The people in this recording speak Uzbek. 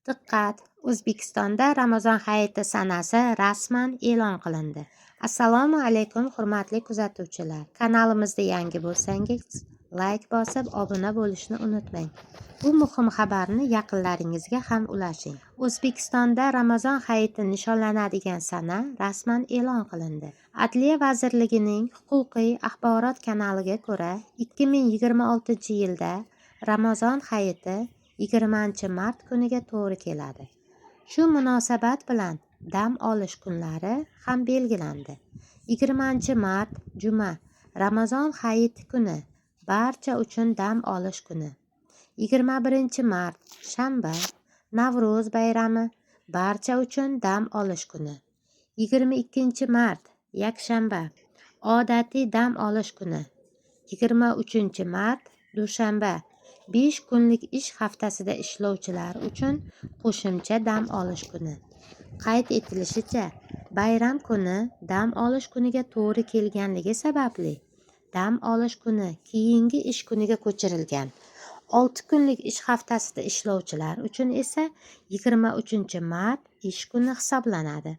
Diqqat! O'zbekistonda Ramazon hayiti sanasi rasman e'lon qilindi. Assalomu alaykum, hurmatli kuzatuvchilar. Kanalimizda yangi bo'lsangiz, like bosib, obuna bo'lishni unutmang. Bu muhim xabarni yaqinlaringizga ham ulashing. O'zbekistonda Ramazon hayiti nishonlanadigan sana rasman e'lon qilindi. Adliya vazirligining Huquqiy axborot kanaliga ko'ra, 2026-yilda Ramazon hayiti 20-mart kuniga to'g'ri keladi. Shu munosabat bilan dam olish kunlari ham belgilandi. 20-mart juma, Ramazon hayiti kuni, barcha uchun dam olish kuni. 21-mart shanba, Navro'z bayrami, barcha uchun dam olish kuni. 22-mart yakshanba, odatiy dam olish kuni. 23-mart dushanba, 5 kunlik ish haftasida ishlovchilar uchun qo'shimcha dam olish kuni. Qayd etilishicha, bayram kuni dam olish kuniga to'g'ri kelganligi sababli dam olish kuni keyingi ish kuniga ko'chirilgan. 6 kunlik ish haftasida ishlovchilar uchun esa 23-mart ish kuni hisoblanadi.